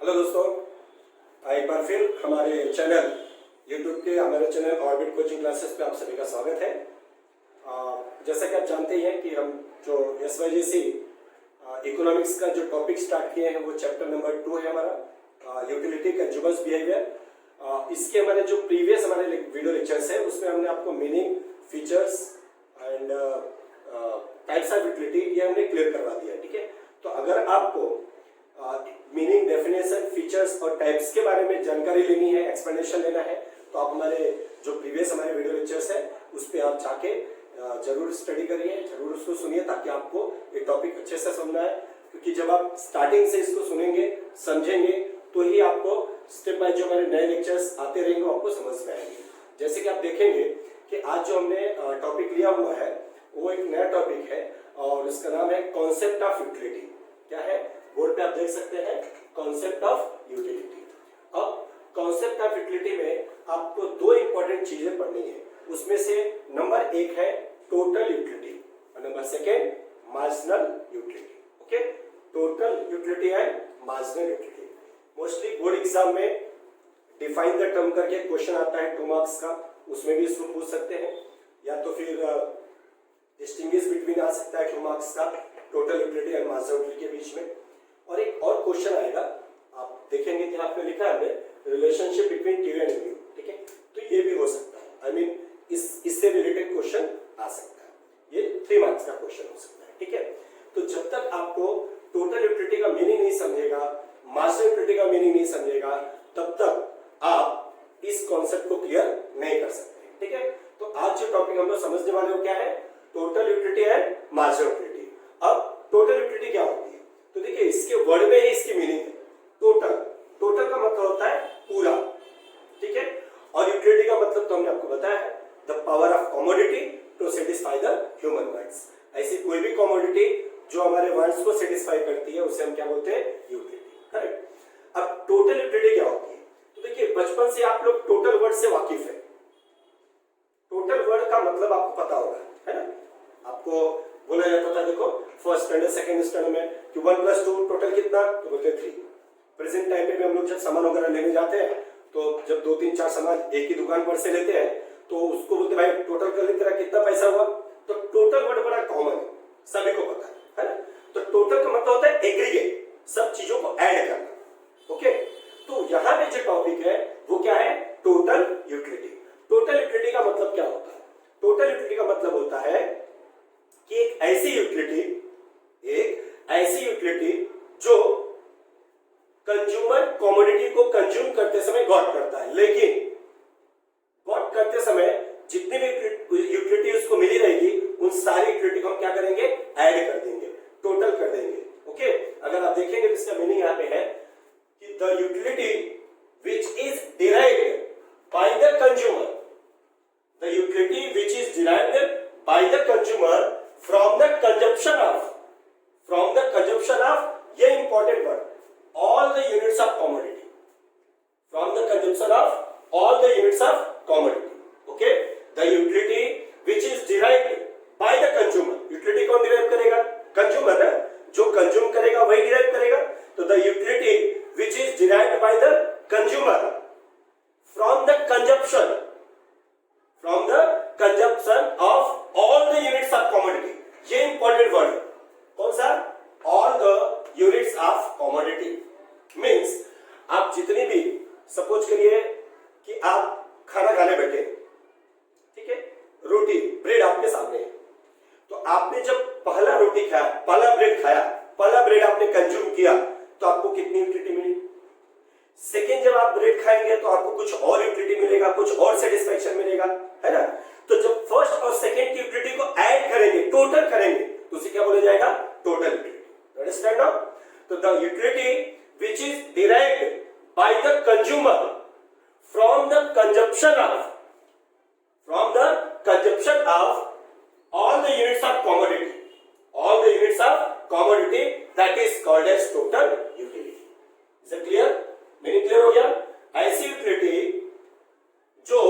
Hello दोस्तों, एक बार फिर हमारे चैनल यूट्यूब के हमारे चैनल ऑर्बिट कोचिंग क्लासेस पे आप सभी का स्वागत है। जैसा कि आप जानते हैं कि हम जो SYGC इकोनॉमिक्स का जो टॉपिक स्टार्ट किए हैं वो चैप्टर नंबर 2 है हमारा यूटिलिटी कंज्यूमर्स बिहेवियर। इसके हमारे जो प्रीवियस हमारे वीडियो लेक्चर्स है उसमें हमने आपको meaning, features and types of utility ये हमने क्लियर करवा दिया है। ठीक है, तो अगर आपको मीनिंग, डेफिनेशन, फीचर्स और टाइप्स के बारे में जानकारी लेनी है, एक्सप्लेनेशन लेना है, तो आप हमारे जो प्रीवियस हमारे वीडियो लेक्चर्स है उस पर आप जाके जरूर स्टडी करिए, जरूर उसको सुनिए ताकि आपको ये टॉपिक अच्छे से समझना है। क्योंकि जब आप स्टार्टिंग से इसको सुनेंगे, समझेंगे, तो ही आपको स्टेप बाय जो हमारे नए लेक्चर्स आते रहेंगे वो आपको समझ में आएंगे। जैसे कि आप देखेंगे कि आज जो हमने टॉपिक लिया हुआ है वो एक नया टॉपिक है और इसका नाम है कॉन्सेप्ट ऑफ यूटिलिटी। क्या है? बोर्ड पे आप देख सकते हैं, कॉन्सेप्ट ऑफ यूटिलिटी। अब कॉन्सेप्ट ऑफ यूटिलिटी में आपको दो इंपॉर्टेंट चीजें पढ़नी है। उसमें से नंबर 1 है टोटल यूटिलिटी और number 2 marginal utility. Okay, total utility and marginal utility. Mostly board exam में डिफाइन द टर्म करके क्वेश्चन आता है 2 मार्क्स का, उसमें भी इसको पूछ सकते हैं, या तो फिर डिस्टिंग्विश बिटवीन आ सकता है 2 मार्क्स का total utility and marginal utility के बीच में। और एक और क्वेश्चन आएगा, आप देखेंगे कि आपने लिखा है relationship between Q and V। ठीक है, तो ये भी हो सकता है, आई मीन इससे रिलेटेड क्वेश्चन आ सकता है। ये 3 मार्क्स का क्वेश्चन हो सकता है। ठीक है, तो जब तक आपको टोटल यूटिलिटी का मीनिंग नहीं समझेगा, मार्जिनल यूटिलिटी का मीनिंग नहीं समझेगा, तब तक आप इस कॉन्सेप्ट को क्लियर नहीं कर सकते। ठीक है, तो आज जो टॉपिक हम लोग समझने वाले हो क्या है? Total utility and marginal utility. अब टोटल यूटिलिटी क्या होती है? तो देखिए, इसके वर्ड में ही इसकी मीनिंग है टोटल। टोटल का मतलब होता है पूरा। ठीक है, और यूटिलिटी का मतलब तो हमने आपको बताया है, the power of commodity to satisfy the human wants. ऐसी कोई भी कमोडिटी जो हमारे वांट्स को सेटिस्फाई करती है उसे हम क्या बोलते हैं? यूटिलिटी। करेक्ट। अब टोटल यूटिलिटी क्या होती है? तो देखिए, बचपन से आप लोग टोटल वर्ड से वाकिफ है। टोटल वर्ड का मतलब आपको पता होगा, है ना? आपको बोला जाता था, देखो फर्स्ट स्टैंडर्ड सेकंड स्टैंडर्ड में कि 1 + 2 टोटल कितना, तो बोलते 3। प्रेजेंट टाइम पे भी हम लोग जब सामान वगैरह लेने जाते हैं तो जब 2 3 4 सामान एक ही दुकान पर से लेते हैं तो उसको बोलते भाई टोटल कर ले, तेरा कितना पैसा हुआ। तो टोटल वर्ड बड़ा कॉमन है, सभी को पता है ना? तो टोटल का मतलब होता है एग्रीगेट, सब चीजों को ऐड करना। ओके, तो यहाँ पे जो टॉपिक है वो क्या है? Total utility. टोटल यूटिलिटी का मतलब क्या होता है? टोटल यूटिलिटी का मतलब होता है कि एक ऐसी यूटिलिटी जो कंज्यूमर कमोडिटी को कंज्यूम करते समय गॉट करता है, लेकिन गॉट करते समय जितनी भी यूटिलिटी उसको मिली रहेगी उन सारी यूटिलिटी को हम क्या करेंगे? ऐड कर देंगे, टोटल कर देंगे। ओके, अगर आप देखेंगे तो इसका मीनिंग यहां पे है कि the utility which is derived by the consumer, the utility which is derived by the consumer from the consumption of ये important word, all the units of commodity, from the consumption of all the units of commodity. Okay, the utility which is derived by the consumer, utility कौन derive करेगा? consumer है, जो consume करेगा वही derive करेगा। तो the utility which is derived by the consumer from the consumption of all the units of commodity, ये important word है। कौन सा? All the units of commodity. Means आप जितनी भी, सपोज करिए कि आप खाना खाने बैठे, ठीक है, रोटी ब्रेड आपके सामने है, तो आपने जब पहला रोटी खाया, पहला ब्रेड खाया, पहला ब्रेड आपने कंज्यूम किया, तो आपको कितनी यूटिलिटी मिली? सेकेंड जब आप ब्रेड खाएंगे तो आपको कुछ और यूटिलिटी मिलेगा, कुछ और सेटिस्फैक्शन मिलेगा, है ना? तो जब फर्स्ट और सेकेंड की यूटिलिटी को ऐड करेंगे, टोटल करेंगे, तो उसे क्या बोला जाएगा? Total utility. Understand now? तो the utility which is derived by the consumer from the consumption of all the units of commodity that is called as total utility. Is it clear? Meaning clear हो गया? ऐसी utility जो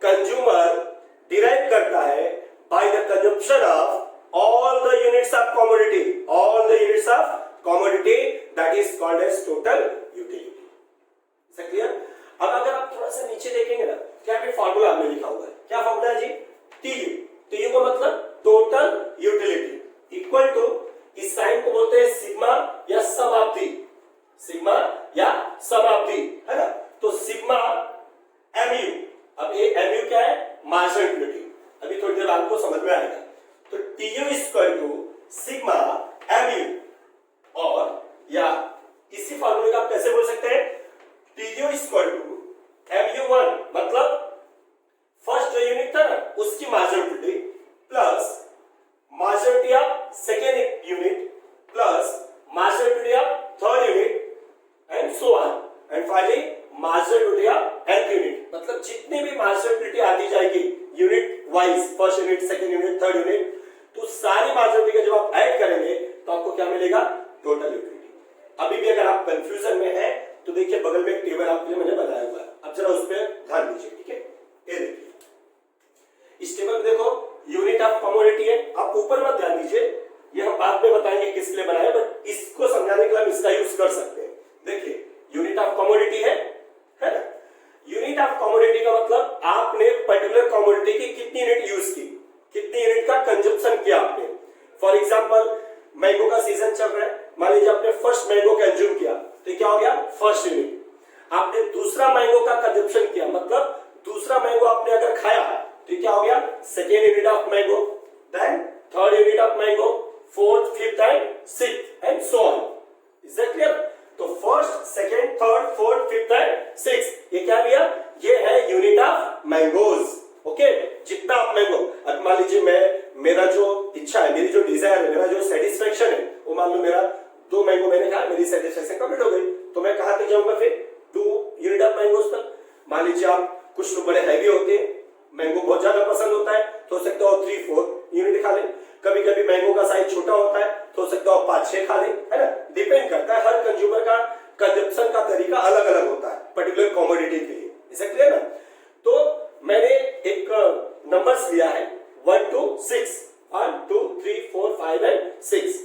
consumer derive करता है by the consumption of all the units of commodity, that is called as total utility. Is clear? अब अगर आप थोड़ा सा नीचे देखेंगे ना, क्या पे फॉर्मूला हमने लिखा हुआ है, क्या फॉर्मूला है जी? टीयू। टीयू का मतलब टोटल यूटिलिटी इक्वल टू, इस साइन को बोलते हैं सिग्मा या समाप्ति, सिग्मा या समाप्ति, है ना? तो सिग्मा एमयू, अब ये एमयू क्या है? मार्जिनल यूटिलिटी, अभी थोड़ी देर आपको समझ में आएगा। तो TU equal to sigma MU, और या इसी फॉर्मूले का आप कैसे बोल सकते हैं? टीयू इक्वल टू mu1, मतलब फर्स्ट जो यूनिट था ना उसकी marginal plus marginal of second unit plus marginal of third unit and so on, and finally marginal of nth unit. मतलब जितनी भी मार्जिनल आती जाएगी unit wise, first unit, second unit, third unit, तो सारी मार्जिनल का जब आप ऐड करेंगे तो आपको क्या मिलेगा? Total utility. अभी भी अगर आप कंफ्यूजन में है तो देखिए बगल में एक टेबल आपके लिए मैंने बनाया हुआ है, अब जरा उस पर ध्यान दीजिए, ठीक है? ये देखिए, इस टेबल में देखो यूनिट ऑफ कमोडिटी है, आप ऊपर मत ध्यान दीजिए, ये हम बाद में बताएंगे किस लिए बनाया, बट इसको समझाने के लिए हम इसका यूज कर सकते हैं। देखिए यूनिट ऑफ कमोडिटी है ना? यूनिट ऑफ कमोडिटी का मतलब आपने पर्टिकुलर कमोडिटी की कितनी यूनिट यूज की, कितनी यूनिट का कंजप्शन किया आपने। फॉर एग्जांपल मैंगो का सीजन चल रहा है, मान लीजिए आपने फर्स्ट मैंगो कंज्यूम किया तो क्या हो गया? First unit. आपने दूसरा मैंगो का कंजप्शन किया, मतलब दूसरा मैंगो आपने अगर खाया तो क्या हो गया? Second unit of mango, then third unit of mango, fourth, fifth and sixth and so on. Is that clear? तो first, second, third, fourth, fifth and sixth, ये क्या भैया? ये है यूनिट ऑफ मैंगोज। ओके, जितना आप मैंगो, अब मान लीजिए मेरा जो इच्छा है, मेरी जो डिजायर है, मेरा जो सेटिस्फेक्शन है, वो मान लो मेरा 2 मैंगो मैंने खाया, मेरी सेटिस्फेक्शन कंप्लीट हो गई, तो मैं कहां तक जाऊंगा? फिर 2 यूनिट ऑफ मैंगोज तक। मान लीजिए आप कुछ लोग बड़े हैवी होते हैं, मैंगो बहुत ज्यादा पसंद होता है, तो हो सकता है 3-4 यूनिट खा ले। कभी कभी मैंगो का साइज छोटा होता है तो हो सकता है 5-6 खा ले, है ना? डिपेंड करता है, हर कंज्यूमर का कंजप्शन का तरीका अलग अलग होता है पर्टिकुलर कमोडिटी के लिए। इसे क्लियर ना? तो मैंने एक नंबर्स लिया है 1 to 6, 1 2 3 4 5 एंड 6,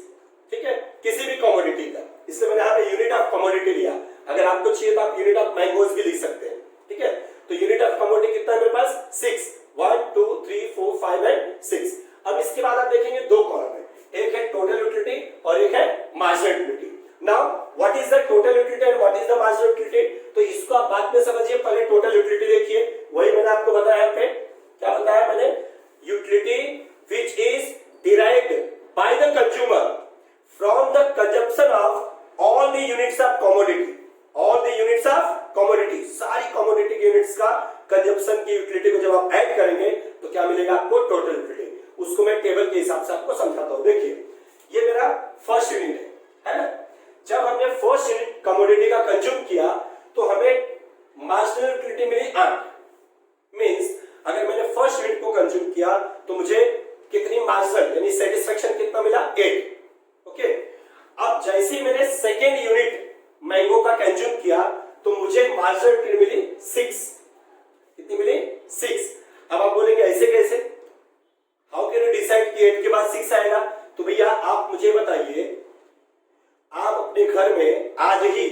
ठीक है? किसी भी कमोडिटी का, इसलिए मैंने यहाँ पे यूनिट ऑफ कमोडिटी लिया। अगर आपको चाहिए तो आप यूनिट ऑफ मैंगोज भी लिख सकते हैं, ठीक है? तो यूनिट ऑफ कमोडिटी कितना है मेरे पास? 6, 1 2 3 4 5 एंड 6। अब इसके बाद आप देखेंगे 2 कॉलम है, एक है टोटल यूटिलिटी और एक है marginal utility. Now what is the total utility and what is the marginal utility? तो इसको आप बाद में समझिए, पहले टोटल यूटिलिटी देखिए। वही मैंने आपको बताया पे, क्या बताया मैंने? Utility which is derived by the consumer from the consumption of all the units of commodity, all the units of commodity, सारी कमोडिटी के यूनिट्स का कंजप्शन की यूटिलिटी को जब आप ऐड करेंगे तो क्या मिलेगा आपको? Total utility. उसको मैं टेबल के हिसाब से आपको समझाता हूं। देखिए ये मेरा फर्स्ट यूनिट है ना? जब हमने फर्स्ट यूनिट कमोडिटी का कंज्यूम किया तो हमें मार्जिनल यूटिलिटी मिली 8। मींस अगर मैंने फर्स्ट यूनिट को कंज्यूम किया तो मुझे कितनी मार्जिनल यानी सेटिस्फेक्शन कितना मिला? 8। ओके, अब जैसे ही मैंने सेकेंड यूनिट मैंगो का कंज्यूम किया तो मुझे मार्जिनल यूटिलिटी मिली 6। कितनी मिली? 6। अब आप बोलेंगे ऐसे कैसे? हाउ कैन यू डिसाइड कि 8 के बाद 6 आएगा? तो भैया आप मुझे बताइए, आप अपने घर में आज ही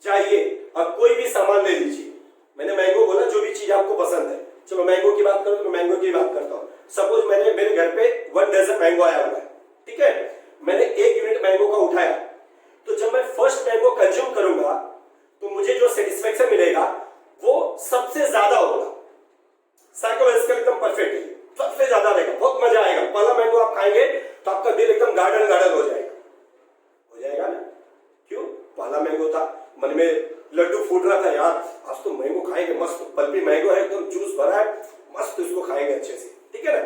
जाइए और कोई भी सामान ले लीजिए। मैंने मैंगो बोला, जो भी चीज आपको पसंद है, चलो मैंगो की बात करो तो मैंगो की बात करता हूं। सपोज मेरे घर पे 1 डजन मैंगो आया हुआ है, ठीक है? मैंने 1 यूनिट मैंगो का उठाया, तो जब मैं फर्स्ट मैंगो कंज्यूम करूंगा तो मुझे जो सेटिस्फेक्शन मिलेगा वो सबसे ज्यादा होगा। साइकोलॉजिकल एकदम परफेक्ट है, सबसे ज्यादा रहेगा, बहुत मजा आएगा। पहला मैंगो आप खाएंगे तो आपका दिल एकदम गार्डन गार्डन हो जाएगा ना? क्यों? पहला मैंगो था, मन में लड्डू फूट रहा था, यार आज तो मैंगो खाएंगे, मस्त पल्पी मैंगो है, एकदम जूस भरा है, मस्त इसको खाएंगे अच्छे से, ठीक है ना?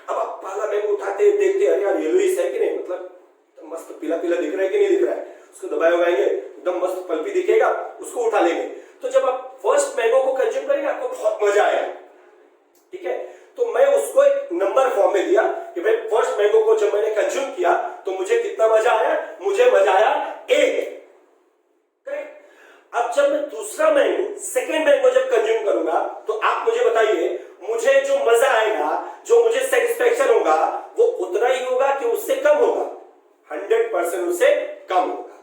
अब आप पहला मैंगो उठाते देखते, अरे यार येलोइश है कि नहीं, मतलब मस्त पीला पीला दिख रहा है कि नहीं दिख रहा है, उसको दबाए उगाएंगे, एकदम मस्त पल्पी दिखेगा, उसको उठा लेंगे। तो जब आप फर्स्ट मैंगो को कंज्यूम करेंगे आपको बहुत मजा आएगा, ठीक है? तो मैं उसको एक नंबर फॉर्म में दिया कि भाई फर्स्ट मैंगो को जब मैंने कंज्यूम किया तो मुझे कितना मजा आया? मुझे मजा आया 8। अब जब मैं दूसरा मैंगो, सेकेंड मैंगो जब कंज्यूम करूंगा तो आप मुझे बताइए, मुझे जो मजा आएगा, जो मुझे सेटिस्फेक्शन होगा, वो उतना ही होगा कि उससे कम होगा? 100% उससे कम होगा।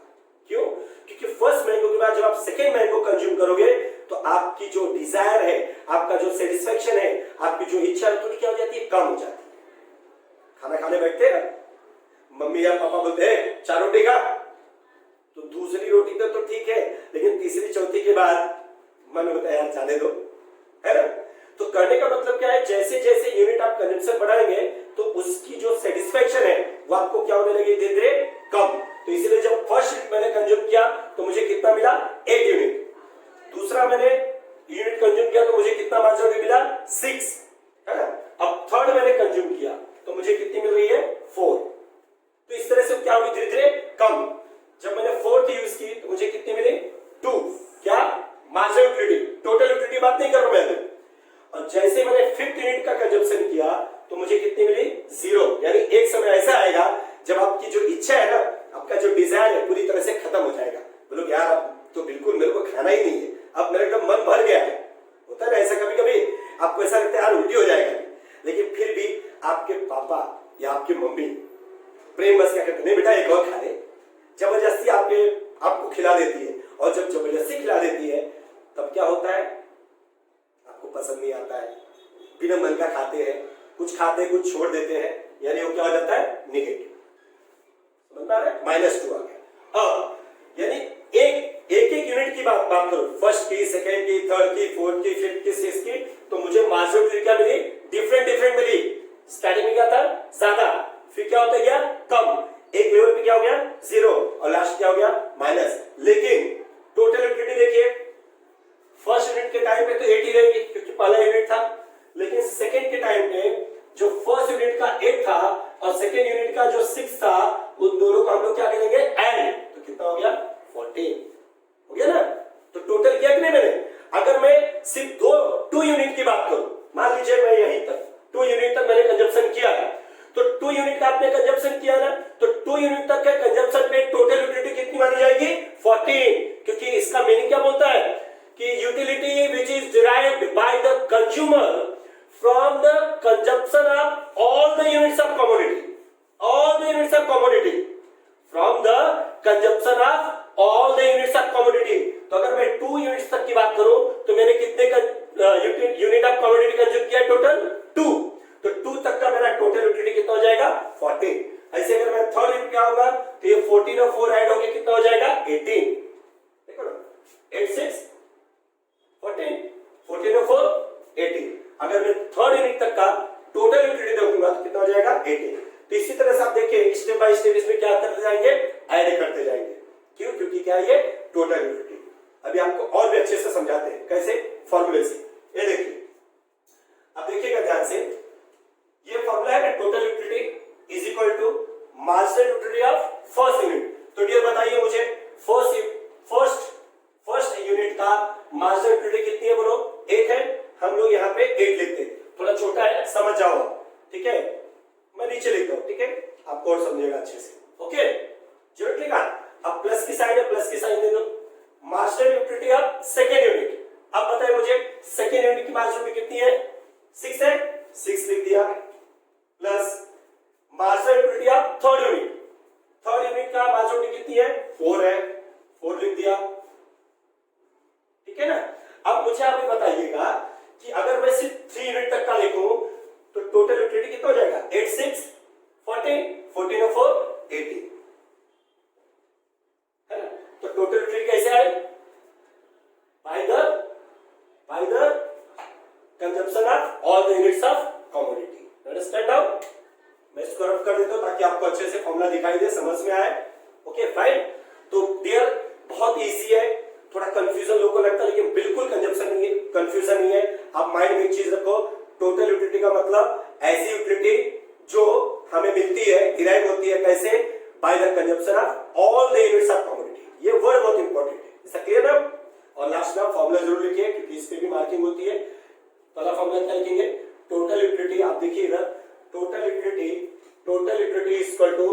क्यों? क्योंकि फर्स्ट मैंगो के बाद जब आप सेकेंड मैंगो कंज्यूम करोगे तो आपकी जो डिजायर है, आपका जो सेटिस्फेक्शन है, आपकी जो इच्छा है थोड़ी क्या हो जाती है, कम हो जाती है। खाना खाने बैठते हैं, मम्मी या पापा बोलते हैं 4 रोटी खा, तो दूसरी रोटी तो ठीक है, लेकिन तीसरी चौथी के बाद मन होता है यार जाने दो, है ना। तो करने का मतलब क्या है, जैसे जैसे यूनिट आप कंजम्पशन बढ़ाएंगे तो उसकी जो सेटिस्फेक्शन है वो आपको क्या होने लगी, धीरे धीरे कम। तो इसीलिए जब फर्स्ट यूनिट मैंने कंज्यूम किया तो मुझे कितना मिला, 8 यूनिट। दूसरा मैंने यूनिट कंज्यूम किया तो मुझे कितना मार्जिन मिला, 6, है ना। अब थर्ड मैंने कंज्यूम किया तो मुझे कितनी मिल रही है, 4। तो इस तरह से क्या होगी, धीरे धीरे कम। जब मैंने फोर्थ यूज की तो मुझे कितनी मिली, 2। क्या, मार्जिनल यूटिलिटी, टोटल यूटिलिटी बात नहीं कर रहा हूं मैं। और जैसे मैंने फिफ्थ यूनिट का कंजम्पशन किया तो मुझे कितनी मिली, 0। यानी एक समय ऐसा आएगा जब आपकी जो इच्छा है ना, आपका जो डिजायर है पूरी तरह से खत्म हो जाएगा। बोलो यार अब तो बिल्कुल मेरे को खाना ही नहीं है, अब मेरा एकदम मन भर गया है। होता है ना ऐसा, कभी कभी आपको ऐसा लगता है यार उल्टी हो जाएगा, लेकिन फिर भी आपके पापा या आपकी मम्मी प्रेम बस क्या कहते हैं, बेटा एक और खा ले, जबरदस्ती आपको खिला देती है। और जब जबरदस्ती खिला देती है तब क्या होता है, आपको पसंद नहीं आता है, बिना मन का खाते हैं, कुछ खाते कुछ छोड़ देते हैं, यानी वो क्या हो जाता है, नेगेटिव। समझ में आ रहा है, -2 आ गया। अब यानी एक यूनिट की बात करो, फर्स्ट की, सेकेंड की, थर्ड की, फोर्थ की, फिफ्थ की, सिक्स्थ की, तो मुझे मार्जिनल यूटिलिटी क्या मिली, डिफरेंट मिली। स्टार्टिंग में क्या था, ज्यादा, फिर क्या होता गया, कम, एक लेवल पे क्या हो गया, 0, और लास्ट क्या हो गया, माइनस। लेकिन टोटल यूटिलिटी देखिए, फर्स्ट यूनिट के टाइम पे तो 80 रहेगी क्योंकि पहला यूनिट था, लेकिन सेकेंड के टाइम पे जो फर्स्ट यूनिट का 8 था और सेकेंड यूनिट का जो 6 था, उन दोनों का हम लोग क्या करेंगे, ऐड, तो कितना हो गया, 14 हो गया ना। तो टोटल किया कि नहीं मैंने। अगर मैं सिर्फ 2 यूनिट की बात करूं, मान लीजिए मैं यहीं तक 2 यूनिट तक मैंने कंजम्पशन किया है, तो 2 यूनिट का आपने कंजम्पशन किया ना, तो 2 यूनिट तक के कंजम्पशन पे टोटल यूटिलिटी कितनी मानी जाएगी, 14। क्योंकि इसका मीनिंग क्या बोलता है कि utility which is derived by the consumer from the consumption of all the units of commodity, all the units of commodity, from the consumption of all the units of commodity. तो अगर मैं 2 units तक की बात करूं तो मैंने कितने यूनिट ऑफ कमोडिटी कंज्यूम किया, टोटल 2। तो 2 तक का मेरा टोटल यूटिलिटी कितना हो जाएगा, 14। ऐसे अगर मैं थर्ड यूनिट क्या होगा तो ये 14 और 4 ऐड होके कितना हो जाएगा, 18। देखो ना, 8 6 14, 14 और 4 18। अगर मैं थर्ड यूनिट तक का टोटल यूटिलिटी देखूंगा तो कितना हो जाएगा, 18। तो इसी तरह से आप देखिए स्टेप बाय स्टेप इसमें क्या करते जाएंगे, ऐड करते जाएंगे। क्यों, क्योंकि क्या है ये टोटल यूटिलिटी। अभी आपको और भी अच्छे से समझाते हैं, कैसे, फॉर्मूले से। ये देखिए, अब देखिएगा ध्यान से, ये फॉर्मूला है total utility is equal to marginal utility of first unit. तो डियर बताइए मुझे, फर्स्ट यूनिट का मार्जिनल यूटिलिटी कितनी है, बोलो, 8 है। हम लोग यहाँ पे 8 लिखते हैं, थोड़ा छोटा है, समझ जाओ, ठीक है। मैं नीचे लिखता हूँ, ठीक है, आपको और समझेगा अच्छे से, ओके। जरूर लिखा, अब प्लस की साइन है, प्लस की साइन दे दो। Marginal utility of second unit, अब बताइए मुझे सेकेंड यूनिट की मार्जिनल यूटिलिटी कितनी है, 6 है, 6 लिख दिया, plus marginal utility of third unit का मार्जिनल यूटिलिटी कितनी है, 4 है, 4 लिख दिया, ठीक है ना। अब मुझे आप ये बताइएगा कि अगर मैं सिर्फ 3 यूनिट तक का लिखूं तो टोटल यूटिलिटी कितना हो जाएगा, 8 6 14, 14 और 4 18, है ना। तो टोटल यूटिलिटी कैसे आए, by the consumption of all the units of commodity. Understand now. मैं इसको रफ कर देता हूं ताकि आपको अच्छे से फॉर्मूला दिखाई दे, समझ में आए, ओके फाइन। तो डियर बहुत इजी है, थोड़ा कंफ्यूजन लोगों को लगता है, लेकिन बिल्कुल कंफ्यूजन नहीं है। आप माइंड में एक चीज रखो, टोटल यूटिलिटी का मतलब ऐसी यूटिलिटी जो हमें मिलती है, डिराइव होती है, कैसे, by the consumption of all the units of commodity. ये वर्ड बहुत इंपॉर्टेंट है, इसका क्लियर ना। और लास्ट में फॉर्मूला जरूर लिखिए क्योंकि इस पे भी मार्किंग होती है। पहला फॉर्मूला क्या लिखेंगे, टोटल यूटिलिटी, आप देखिए इधर, total utility is equal to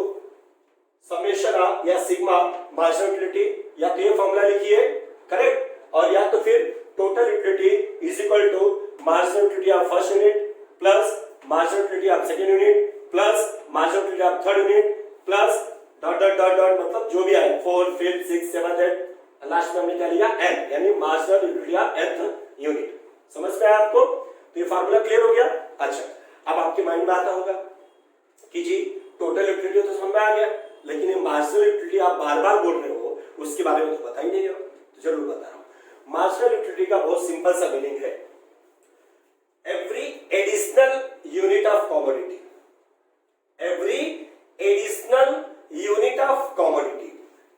summation of या सिग्मा मार्जिनल यूटिलिटी, या तो ये फॉर्मूला लिखिए, करेक्ट, और या तो फिर total utility is equal to marginal utility of first unit plus marginal utility of second unit plus marginal utility of third unit plus dot dot dot dot, मतलब जो भी आए 4 5 6 7 8, लास्ट में में हमने क्या लिया n, यानी marginal utility of nth unit. समझ में आया आपको? तो ये फार्मूला क्लियर हो गया। अच्छा, अब आपके माइंड में आता होगा कि जी टोटल यूटिलिटी तो समझ में आ गया, लेकिन ये मार्जिनल यूटिलिटी आप बार बार बोल रहे हो, उसके बारे में तो पता ही नहीं हो। तो जरूर बता रहा हूं। मार्जिनल यूटिलिटी का बहुत सिंपल सा मीनिंग है, every additional unit of commodity, every additional unit of commodity.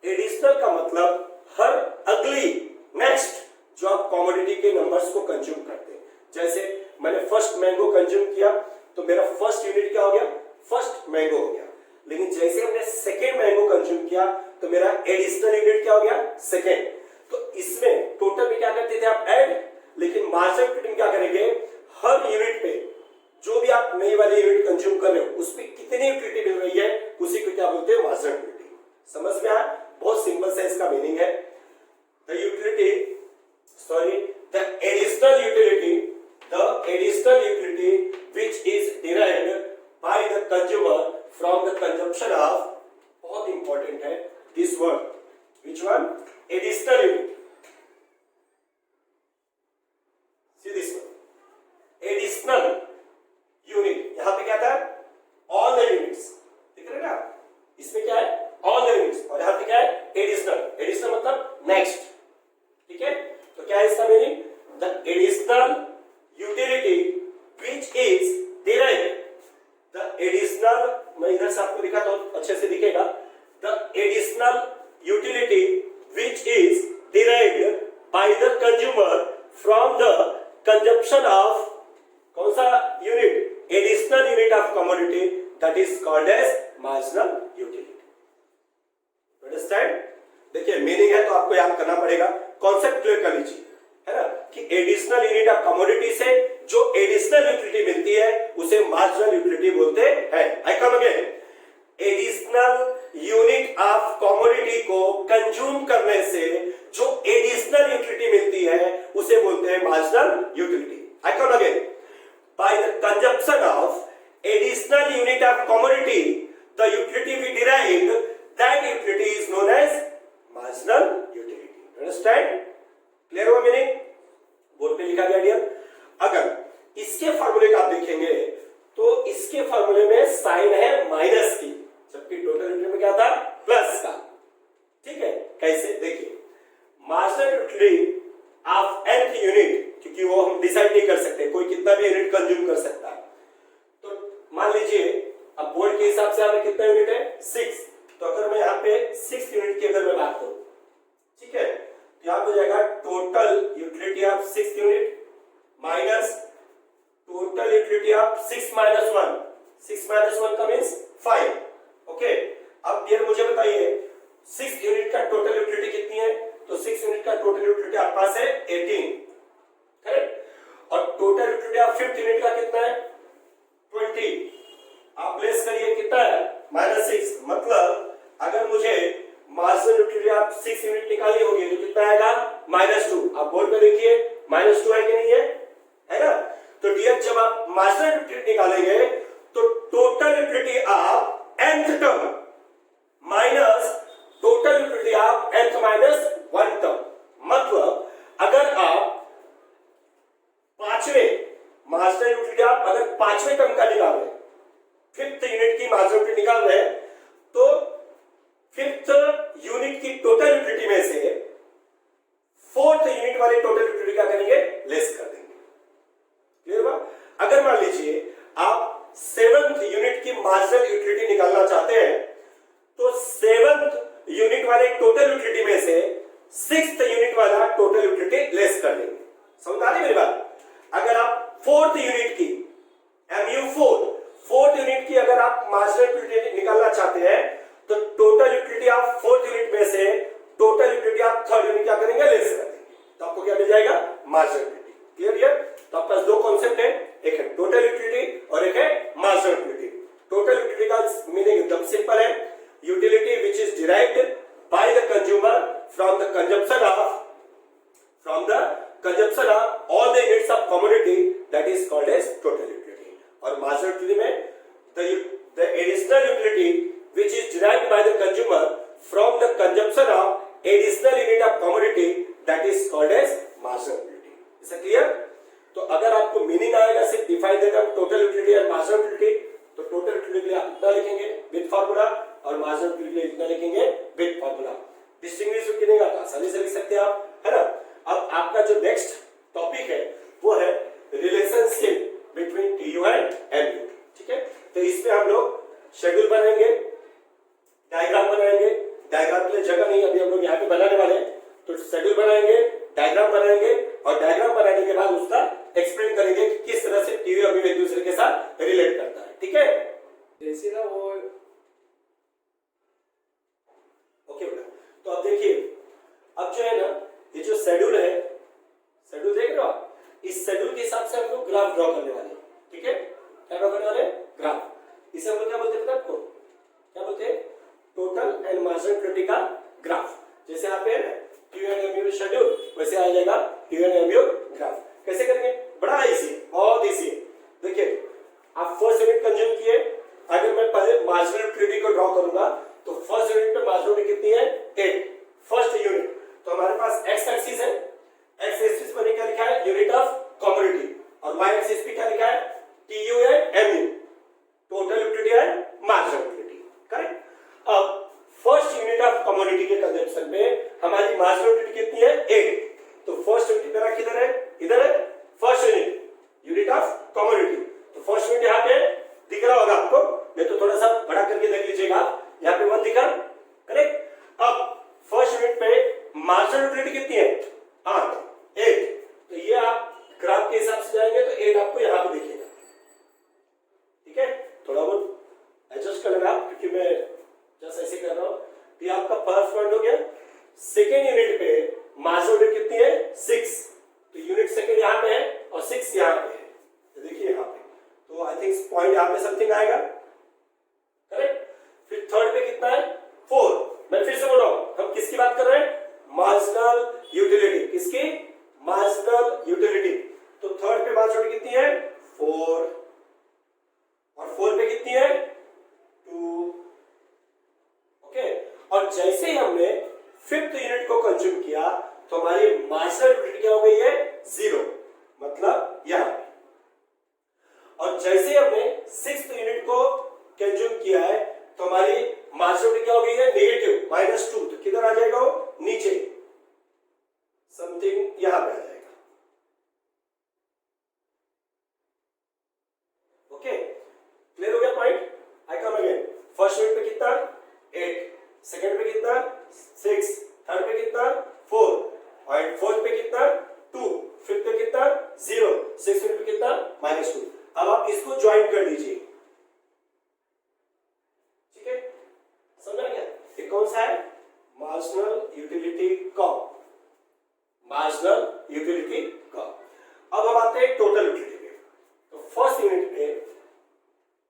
Additional का मतलब हर अगली नेक्स्ट जो आप कमोडिटी के नंबर्स को कंज्यूम करते हैं। जैसे मैंने फर्स्ट मैंगो कंज्यूम किया तो मेरा फर्स्ट यूनिट क्या हो गया? फर्स्ट मैंगो हो गया। लेकिन जैसे हमने सेकेंड मैंगो कंज्यूम किया तो मेरा एडिशनल यूनिट क्या हो गया? सेकेंड। तो इसमें टोटल में क्या करते थे आप? ऐड। लेकिन मार्जिनल यूटिलिटी क्या करेंगे? हर यूनिट पे जो भी आप नई वाली यूनिट कंज्यूम कर रहे हो उस पर कितनी यूटिलिटी मिल रही है उसी को क्या बोलते हैं? Marginal utility. समझ में आया? बहुत सिंपल सा इसका मीनिंग है। The utility, sorry, the additional utility, the additional utility which is derived by the consumer from the consumption of, बहुत इंपॉर्टेंट है this word, which one? Additional unit. See this one, additional unit। यहां पे क्या था? all the units, दिख रहे ना? इसमें क्या है? all the units, और यहां पे क्या है? additional। additional मतलब next, ठीक है? तो क्या है इसका meaning? the additional utility which is derived, the additional, मैं इधर से आपको दिखाता हूं अच्छे से दिखेगा, the additional utility which is derived by the consumer from the consumption of, कौन सा unit? additional unit of commodity, that is called as marginal utility। Understand? देखिए मीनिंग है तो आपको याद करना पड़ेगा, कॉन्सेप्ट क्लियर कर लीजिए, है ना, कि एडिशनल यूनिट ऑफ कमोडिटी से जो एडिशनल यूटिलिटी मिलती है उसे मार्जिनल यूटिलिटी बोलते हैं। I come again, additional unit of commodity को कंज्यूम करने से जो एडिशनल यूटिलिटी मिलती है उसे बोलते हैं marginal utility. I come again, by the consumption of additional unit of commodity the utility we derived, that utility is known as marginal utility. Understand? Clear हुआ मीनिंग? बोर्ड पे लिखा गया डियर। अगर इसके फार्मूले का आप देखेंगे तो इसके फार्मूले में साइन है माइनस की, जबकि टोटल यूटिलिटी में क्या था? प्लस का। ठीक है? कैसे? देखिए, marginal utility of nth unit, क्योंकि वो हम डिसाइड नहीं कर सकते, कोई कितना भी यूनिट कंज्यूम कर सकता है। तो मान लीजिए अब बोर्ड के हिसाब से हमें कितना यूनिट है? 6। तो अगर मैं यहाँ पे 6 यूनिट की अगर मैं बात करूं, ठीक है, यहां हो जाएगा total utility of 6 unit minus total utility of 6 minus 1। 6 minus 1 का मींस 5। ओके, अब डियर मुझे बताइए 6 यूनिट का टोटल यूटिलिटी कितनी है? तो 6 यूनिट का टोटल यूटिलिटी आपके पास है 18, करेक्ट? और total utility of 5th unit का कितना है? 20। आप लेस करिए, कितना है? -6। मतलब अगर मुझे मार्जिनल यूटिलिटी आप 6 यूनिट निकाली होगी तो कितना आएगा? -2। आप बोर्ड पे देखिए -2 है कि नहीं है? है ना? तो डियर जब आप मार्जिनल यूटिलिटी निकालेंगे तो टोटल यूटिलिटी आप nth term minus total utility आप nth माइनस 1 टर्म। मतलब अगर आप पांचवें मार्जिनल यूटिलिटी आप अगर पांचवें टर्म का निकाल रहे, 5th यूनिट की मार्जिनल यूटिलिटी निकाल रहे हैं, तो 5th यूनिट की टोटल यूटिलिटी में से 4th यूनिट वाले टोटल यूटिलिटी क्या करेंगे? लेस कर देंगे। क्लियर हुआ? अगर मान लीजिए आप 7th यूनिट की मार्जिनल यूटिलिटी निकालना चाहते हैं तो 7th यूनिट वाले टोटल यूटिलिटी में से 6th यूनिट वाला टोटल यूटिलिटी लेस कर देंगे। समझ आ रही मेरी बात? अगर आप 4th यूनिट की MU4 4th यूनिट की अगर आप मार्जिनल यूटिलिटी निकालना चाहते हैं तो टोटल यूटिलिटी आप 4th यूनिट में से टोटल यूटिलिटी आप 3rd यूनिट क्या करेंगे? लेस कर देंगे। तो आपको क्या मिल जाएगा? Marginal utility. क्लियर है? तो आपके पास दो कॉन्सेप्ट है, एक है टोटल यूटिलिटी और एक है मार्जिनल यूटिलिटी। टोटल यूटिलिटी का मीनिंग एकदम सिंपल है, utility which is derived by the consumer from the consumption of all the units of commodity, that is called as total utility. और मार्जिनल यूटिलिटी में the additional utility which is derived by the consumer from the consumption of additional unit of commodity that is called as marginal utility. Is it clear? तो अगर आपको meaning आएगा सिर्फ define देगा total utility और marginal utility, तो total utility के लिए आप इतना लिखेंगे विद फार्मूला और मार्जिनल यूटिलिटी के लिए इतना लिखेंगे विद फार्मूला। डिस्टिंग्विश किनेगा तो आसानी से लिख सकते हैं आप, है ना। अब आपका जो नेक्स्ट टॉपिक है वो है relationship between TU and MU. ठीक है, तो इसमें हम लोग शेड्यूल बनाएंगे, डायग्राम बनाएंगे। डायग्राम के लिए जगह नहीं, अभी हम लोग यहाँ पे बनाने वाले हैं, तो शेड्यूल बनाएंगे, डायग्राम बनाएंगे और डायग्राम बनाने के बाद उसका एक्सप्लेन करेंगे कि किस तरह से टीयू एमयू एक दूसरे के साथ रिलेट करता है। ठीक है, जैसे ना वो ओके बेटा। तो अब देखिए, अब जो है ना ये जो शेड्यूल है, शेड्यूल देख रहे हो आप, इस शेड्यूल के हिसाब से हम लोग ग्राफ ड्रॉ करने वाले हैं। ठीक है, क्या ड्रॉ करने वाले हैं? ग्राफ। इसे हम लोग क्या बोलते हैं पता आपको? क्या बोलते हैं? टोटल एंड मार्जिनल यूटिलिटी का ग्राफ। जैसे यहाँ पे है टीयू एंड एमयू शेड्यूल, वैसे आ जाएगा टीयू एंड एमयू ग्राफ। कैसे करेंगे? बड़ा इजी, बहुत इजी। देखिए, आप फर्स्ट यूनिट कंज्यूम किए, अगर मैं पहले मार्जिनल यूटिलिटी को ड्रॉ करूंगा तो फर्स्ट यूनिट पे मार्जिनल यूटिलिटी कितनी है? 8। फर्स्ट यूनिट, तो हमारे पास एक्स एक्सिस है, एक्स एक्सिस पर क्या लिखा है? यूनिट ऑफ कमोडिटी, और वाई एक्सिस पे क्या लिखा है? TU and MU, total utility and marginal utility. Correct. अब फर्स्ट यूनिट ऑफ कमोडिटी के कंजम्पशन में हमारी मार्जिनल यूटिलिटी कितनी है? 8। तो फर्स्ट यूनिट मेरा किधर है? इधर है। फर्स्ट यूनिट ऑफ कमोडिटी, तो फर्स्ट यूनिट यहाँ पे दिख रहा होगा आपको, मैं तो थोड़ा सा बड़ा करके देख लीजिएगा, यहाँ पे 1 दिखा। करेक्ट। अब फर्स्ट यूनिट पे मार्जिनल यूटिलिटी कितनी है? 8। तो ये आप ग्राफ के हिसाब से जाएंगे तो 8 आपको यहाँ पे दिखेगा। ठीक है, थोड़ा बहुत एडजस्ट कर लेना आप, क्योंकि मैं जैसे ऐसे कर रहा हूँ। ये आपका फर्स्ट पॉइंट हो गया। सेकेंड यूनिट पे मार्जिनल यूटिलिटी कितनी है? 6। तो यूनिट सेकेंड यहाँ पे है और 6 यहाँ पे है, तो देखिए यहाँ पे, तो आई थिंक पॉइंट यहाँ पे समथिंग आएगा। करेक्ट। फिर थर्ड पे कितना है? 4। मैं फिर से बोल रहा हूँ, हम किसकी बात कर रहे हैं? Marginal utility. किसकी? Marginal utility. तो थर्ड पे मार्जिनल यूटिलिटी कितनी है? 4, और 4 पे कितनी है? 2। ओके, और जैसे ही हमने फिफ्थ यूनिट को कंज्यूम किया तो हमारी मार्जिनल यूटिलिटी क्या हो गई है? 0, मतलब यहां पे। और जैसे हमने सिक्स्थ यूनिट को कंज्यूम किया है तो हमारी मार्जिनल यूटिलिटी क्या हो गई है? नेगेटिव, -2। तो किधर आ जाएगा वो? नीचे, समथिंग यहां पे आ जाएगा। ओके, क्लियर हो गया पॉइंट? आई कम अगेन। फर्स्ट यूनिट पे कितना? 8, सेकंड पे कितना? 6, थर्ड पे कितना? 4, और फोर्थ पे कितना? 2, फिफ्थ पे कितना? 0, सिक्स्थ पे कितना? -2। अब आप इसको ज्वाइन कर दीजिए। ठीक है, समझ गया? ये कौन सा है? Marginal utility curve. Marginal utility curve. अब हम आते हैं टोटल यूटिलिटी पे। तो फर्स्ट यूनिट पे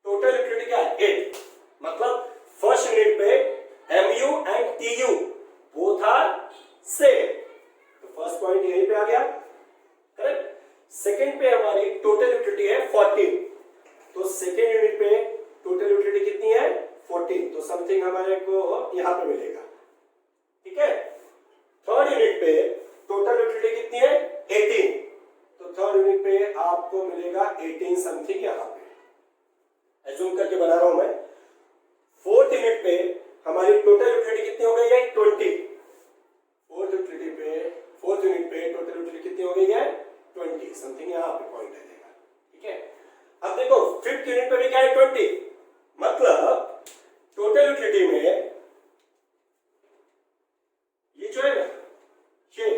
टोटल यूटिलिटी क्या है? 8। मतलब फर्स्ट यूनिट पे MU and TU both are same, तो फर्स्ट पॉइंट यहीं पे आ गया। करेक्ट। सेकंड पे हमारी टोटल यूटिलिटी है 14, तो सेकंड यूनिट पे टोटल यूटिलिटी कितनी है? 14, तो समथिंग हमारे को यहां पे मिलेगा। ठीक है। थर्ड यूनिट पे टोटल यूटिलिटी कितनी है? 18, तो थर्ड यूनिट पे आपको मिलेगा 18 समथिंग यहां पे, एज्यूम करके बना रहा हूं मैं। फोर्थ यूनिट पे हमारी टोटल यूटिलिटी कितनी हो गई है? 20। फोर्थ यूनिट पे टोटल यूटिलिटी कितनी हो गई है? 20 समथिंग, यहां पे पॉइंट आ जाएगा। ठीक है। अब देखो फिफ्थ यूनिट पे भी क्या है? 20, मतलब टोटल यूटिलिटी में ये जो है ना, ये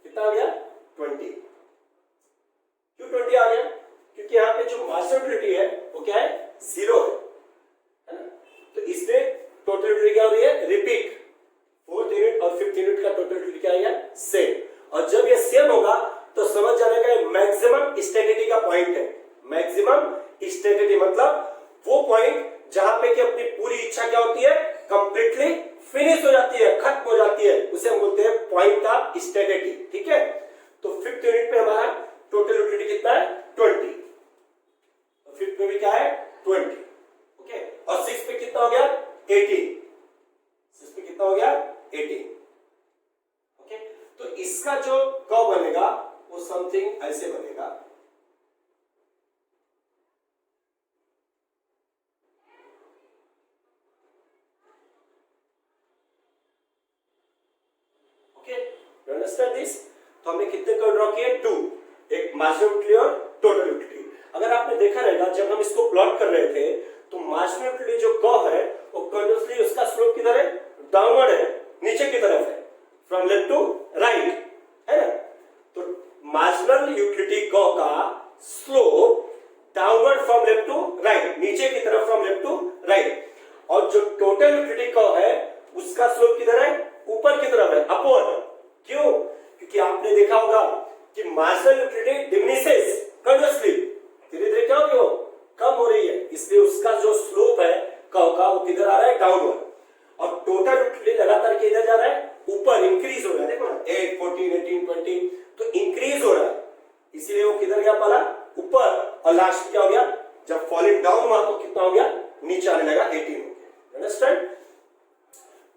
कितना आ गया? 20। क्यों 20 आ गया? क्योंकि यहाँ पे जो मार्जिनल यूटिलिटी है वो क्या है? 0 है ना। तो इसमें टोटल यूटिलिटी क्या हो रही है? रिपीट। फोर्थ यूनिट और फिफ्थ यूनिट का टोटल यूटिलिटी क्या है? सेम। और जब ये सेम होगा तो समझ जाने का मैक्सिमम स्टेटिटी का पॉइंट है। मैक्सिमम स्टेटिटी मतलब वो पॉइंट जहां पे कि अपनी पूरी इच्छा क्या होती है? कंप्लीटली फिनिश हो जाती है, खत्म हो जाती है, उसे हम बोलते हैं पॉइंट ऑफ स्टेटिटी। ठीक है। तो फिफ्थ यूनिट पे हमारा टोटल यूटिलिटी कितना है? 20। फिफ्थ में भी क्या है? 20। ओके। और सिक्स पे कितना हो गया? 18। सिक्स पे कितना हो गया? 18। इसका जो कर्व बनेगा वो समथिंग ऐसे बनेगा। Okay, you understand this? तो हमने कितने कर्व ड्रॉ किए? 2, एक मार्जिनल यूटिलिटी और टोटल यूटिलिटी। अगर आपने देखा रहेगा जब हम इसको प्लॉट कर रहे थे तो मार्जिनल यूटिलिटी जो कर्व है वो कंटिन्यूअसली उसका स्लोप किधर है? डाउनवर्ड है, नीचे की तरफ है, फ्रॉम लेफ्ट टू राइट, है ना? तो मार्जिनल यूटिलिटी कर्व का slope downward from left to right, नीचे की तरफ फ्रॉम लेफ्ट टू राइट। और जो टोटल यूटिलिटी कर्व है उसका स्लोप किधर है? ऊपर की तरफ है, अपवर्ड। क्यों? क्योंकि आपने देखा होगा कि मार्जिनल यूटिलिटी डिमिनिशेस कंटिन्यूअसली, धीरे-धीरे क्या हो रही हो? कम हो रही है, इसलिए उसका जो स्लोप है कर्व का वो किधर आ रहा है? डाउनवर्ड। और टोटल यूटिलिटी लगातार किधर जा रहा है? ऊपर, इंक्रीज हो रहा है। देखो ना 8, 14, 18, 20 तो इंक्रीज हो रहा है, इसीलिए वो किधर गया? पहला ऊपर, और लास्ट क्या हो गया? जब फॉलिंग डाउन हुआ तो कितना हो गया? नीचे आने लगा, 18 हो गया। अंडरस्टैंड?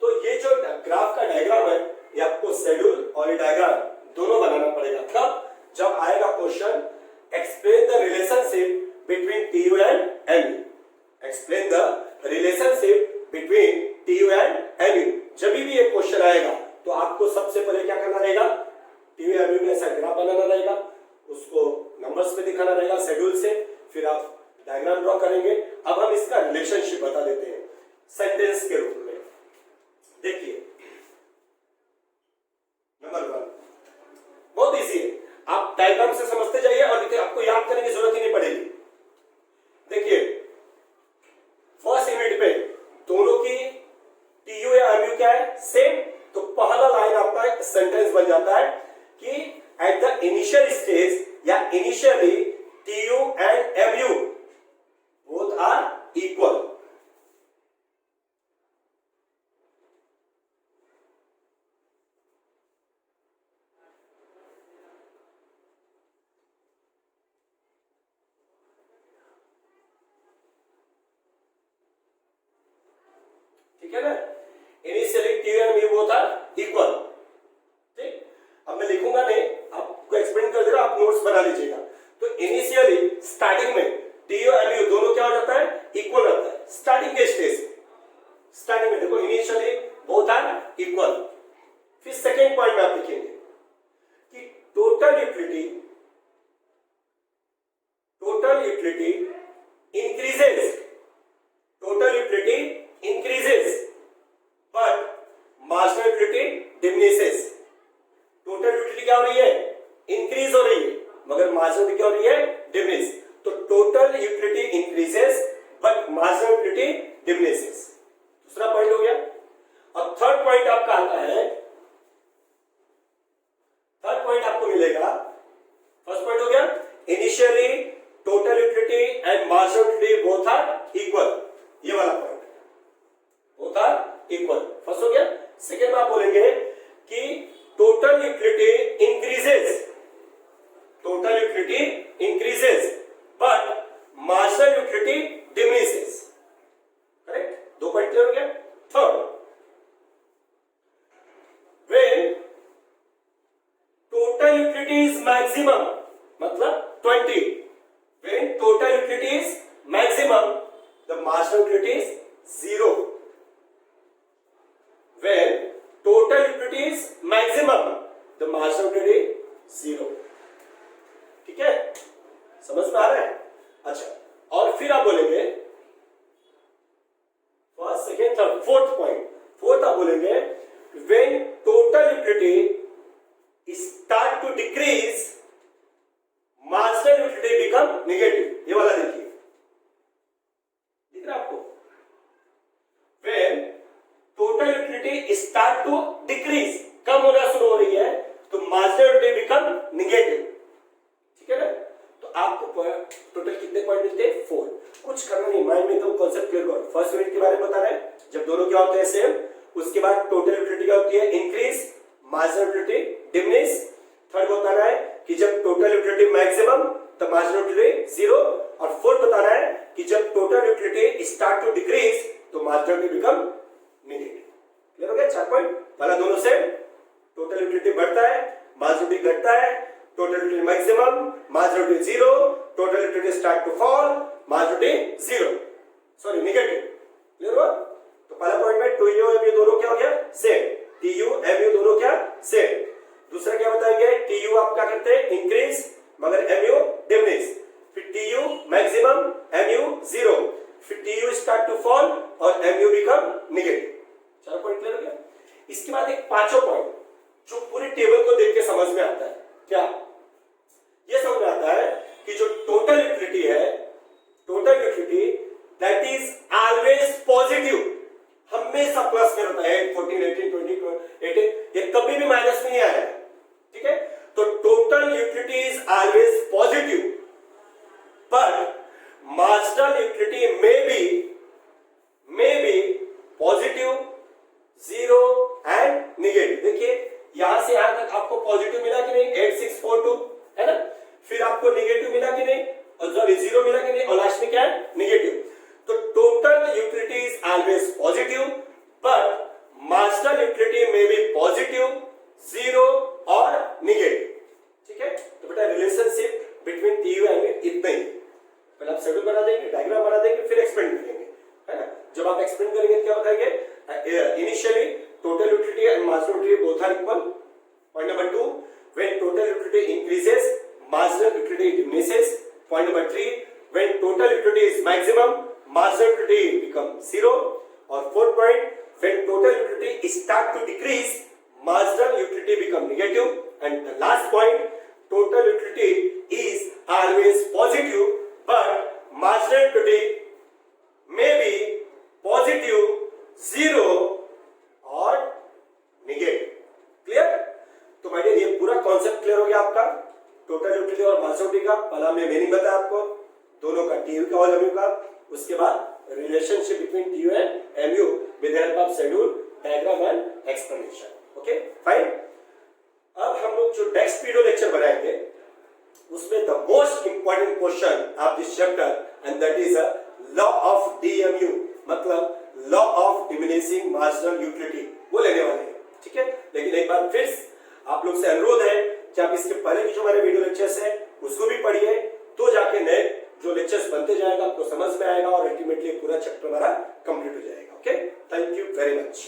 तो ये जो ग्राफ का डायग्राम है ये आपको शेड्यूल और ये डायग्राम दोनों बनाना पड़ेगा। कब? जब आएगा question explain the relationship between TU and MU। Explain the relationship between TU and MU। जब भी ये क्वेश्चन आएगा तो आपको सबसे पहले क्या करना रहेगा? TU MU में ऐसा ग्राफ बनाना रहेगा, उसको नंबर्स में दिखाना रहेगा शेड्यूल से, फिर आप डायग्राम ड्रॉ करेंगे। अब हम इसका रिलेशनशिप बता देते हैं सेंटेंस के रूप में। देखिए नंबर 1 बहुत इजी है, आप डायग्राम से समझते जाइए और देखिए आपको याद करने की जरूरत ही नहीं पड़ेगी। देखिए फर्स्ट यूनिट पे दोनों की TU या MU क्या है? सेम। तो पहला लाइन आपका सेंटेंस बन जाता है कि एट द इनिशियल स्टेज या initially TU and MU both are equal. ठीक है ना? Initially TU and MU both are equal. ठीक, अब मैं लिखूंगा नहीं, आपको एक्सप्लेन कर दे रहा, आप नोट्स बना लीजिएगा। तो इनिशियली स्टार्टिंग में TU और MU दोनों क्या हो जाता है? इक्वल रहता है स्टार्टिंग के स्टेज। स्टार्टिंग में देखो इनिशियली बोथ आर इक्वल। फिर सेकेंड पॉइंट में आप लिखेंगे कि total utility increases, total utility increases but marginal utility diminishes. Total utility क्या हो रही है? इंक्रीज हो रही है, मगर मार्जिनल क्या हो रही है? डिमिनिश। तो total utility increases but marginal utility diminishes. दूसरा पॉइंट हो गया। और थर्ड पॉइंट आपका आता है, थर्ड पॉइंट आपको मिलेगा, फर्स्ट पॉइंट हो गया initially total utility and marginal utility both are equal, ये वाला point both are equal, first हो गया। सेकंड में आप बोलेंगे कि total utility increases, total utility increases but marginal utility diminishes. Correct? दो पॉइंट क्लियर हो गया। Third, when total utility is maximum, मतलब 20, when total utility is maximum the marginal utility is 0। when total utility is maximum the marginal utility 0। ठीक है? समझ में आ रहा है? अच्छा, और फिर आप बोलेंगे first, second, third, fourth point. Fourth आप बोलेंगे when total utility start to decrease marginal utility become negative। ये वाला देखिए, दिख रहा है आपको? when total utility start to decrease, कम होना शुरू हो रही है, तो मार्जिनल यूटिलिटी बिकम नेगेटिव। ठीक है ना? तो आपको टोटल कितने पॉइंट मिलते हैं? 4। कुछ करना नहीं, माइंड में एकदम कॉन्सेप्ट क्लियर करो। फर्स्ट यूनिट के बारे में बता रहे हैं, जब दोनों क्या होते हैं? सेम। उसके बाद टोटल यूटिलिटी क्या होती है? Increase, marginal utility diminish. Third बताना है कि जब टोटल यूटिलिटी मैक्सिमम तो मार्जिनल यूटिलिटी 0। और फोर्थ बताना है कि जब total utility start to decrease तो marginal utility become negative. Clear हो गया? 4 पॉइंट। पहला दोनों से टोटल यूटिलिटी बढ़ता है, मार्जिनल घटता है, total utility maximum, marginal zero, total utility start to fall, marginal zero, sorry negative. Clear हुआ? तो पहला पॉइंट में टू यू एमयू दोनों क्या हो गया सेम, टी यू एमयू दोनों क्या सेम। दूसरा क्या बताएंगे, टी यू आप क्या करते हैं इंक्रीज मगर एमयू डिमिनिश, फिर T U maximum MU zero, फिर T U start to fall और एमयू बिकम नेगेटिव। चार पॉइंट क्लियर हो गया। इसके बाद एक पांचों पॉइंट जो पूरी टेबल को देख के समझ में आता है, क्या ये समझ में आता है कि जो टोटल यूटिलिटी है, total utility that is always positive, हमेशा प्लस में रहता है। 14 18 20 18 ये कभी भी माइनस में नहीं आया, ठीक है। तो total utility is always positive, but marginal utility may be positive, zero and negative. देखिए यहां से यहां तक आपको पॉजिटिव मिला कि नहीं 8642 है ना, फिर आपको नेगेटिव मिला कि नहीं, और सॉरी जीरो मिला कि नहीं, और लास्ट में क्या है नेगेटिव। तो total utility is always positive, but marginal utility में बी पॉजिटिव, जीरो और नेगेटिव, ठीक है। तो बेटा relationship between T U and इतना ही। पहले आप शेड्यूल बना देंगे, डायग्राम बना देंगे, फिर एक्सप्लेन करेंगे, है ना। जब आप एक्सप्लेन करेंगे क्या बताएंगे, initially total utility and marginal utility both are equal. Point number 2, when total utility increases marginal utility diminishes. Point number 3, when total utility is maximum marginal utility become zero. और fourth point, when total utility start to decrease marginal utility become negative. And the last point, total utility is always positive, but marginal utility may be positive, zero or negative. Clear? तो भाई ये पूरा concept clear हो गया आपका total utility और marginal utility का। पहला हमने मीनिंग बताया आपको दोनों का, टीयू का और एमयू का। उसके बाद relationship between TU and MU with help of schedule, diagram and explanation. Okay fine. अब हम लोग जो नेक्स्ट वीडियो लेक्चर बनाएंगे उसमें the most important question of this chapter and that is law of DMU, मतलब law of diminishing marginal utility, वो लेने वाले हैं, ठीक है। लेकिन एक बार फिर आप लोग से अनुरोध है कि आप इसके पहले की जो हमारे वीडियो लेक्चर्स है उसको भी पढ़िए, तो जाके नए जो लेक्चर्स बनते जाएगा आपको समझ में आएगा और अल्टीमेटली पूरा चैप्टर हमारा कंप्लीट हो जाएगा। Okay, thank you very much.